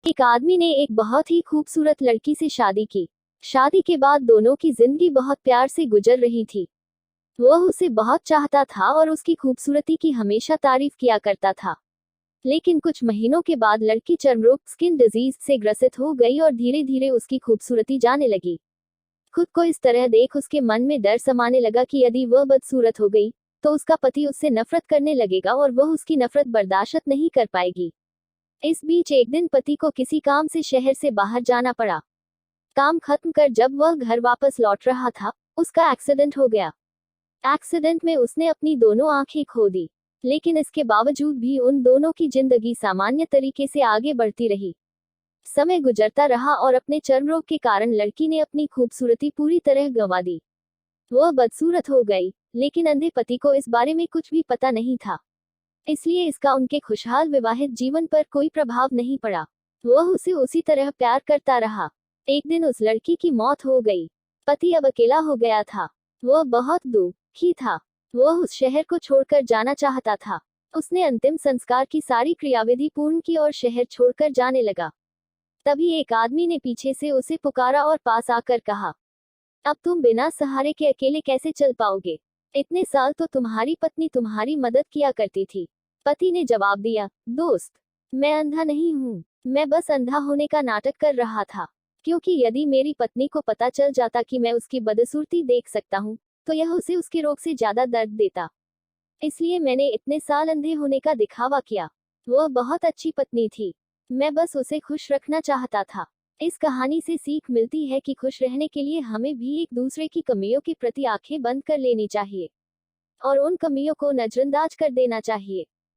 एक आदमी ने एक बहुत ही खूबसूरत लड़की से शादी की। शादी के बाद दोनों की जिंदगी बहुत प्यार से गुजर रही थी। वह उसे बहुत चाहता था और उसकी खूबसूरती की हमेशा तारीफ किया करता था। लेकिन कुछ महीनों के बाद लड़की चर्मरोग स्किन डिजीज से ग्रसित हो गई और धीरे धीरे उसकी खूबसूरती जाने लगी। खुद को इस तरह देख उसके मन में डर समाने लगा कि यदि वह बदसूरत हो गई तो उसका पति उससे नफरत करने लगेगा और वह उसकी नफरत बर्दाश्त नहीं कर पाएगी। इस बीच एक दिन पति को किसी काम से शहर से बाहर जाना पड़ा। काम खत्म कर जब वह घर वापस लौट रहा था, उसका एक्सीडेंट हो गया। एक्सीडेंट में उसने अपनी दोनों आंखें खो दी, लेकिन इसके बावजूद भी उन दोनों की जिंदगी सामान्य तरीके से आगे बढ़ती रही। समय गुजरता रहा और अपने चर्मरोग के कारण लड़की ने अपनी खूबसूरती पूरी तरह गंवा दी। वह बदसूरत हो गई, लेकिन अंधे पति को इस बारे में कुछ भी पता नहीं था। इसलिए इसका उनके खुशहाल विवाहित जीवन पर कोई प्रभाव नहीं पड़ा। वह उसे उसी तरह प्यार करता रहा। एक दिन उस लड़की की मौत हो गई। पति अब अकेला हो गया था। वह बहुत दुखी था। वह उस शहर को छोड़कर जाना चाहता था। उसने अंतिम संस्कार की सारी क्रियाविधि पूर्ण की और शहर छोड़कर जाने लगा। तभी एक आदमी ने पीछे से उसे पुकारा और पास आकर कहा, अब तुम बिना सहारे के अकेले कैसे चल पाओगे? इतने साल तो तुम्हारी पत्नी तुम्हारी मदद किया करती थी। पति ने जवाब दिया, दोस्त, मैं अंधा नहीं हूँ। मैं बस अंधा होने का नाटक कर रहा था, क्योंकि यदि मेरी पत्नी को पता चल जाता कि मैं उसकी बदसूरती देख सकता हूँ, तो यह उसे उसके रोग से ज्यादा दर्द देता। इसलिए मैंने इतने साल अंधे होने का दिखावा किया। वह बहुत अच्छी पत्नी थी। मैं बस उसे खुश रखना चाहता था। इस कहानी से सीख मिलती है कि खुश रहने के लिए हमें भी एक दूसरे की कमियों के प्रति आंखें बंद कर लेनी चाहिए और उन कमियों को नजरअंदाज कर देना चाहिए।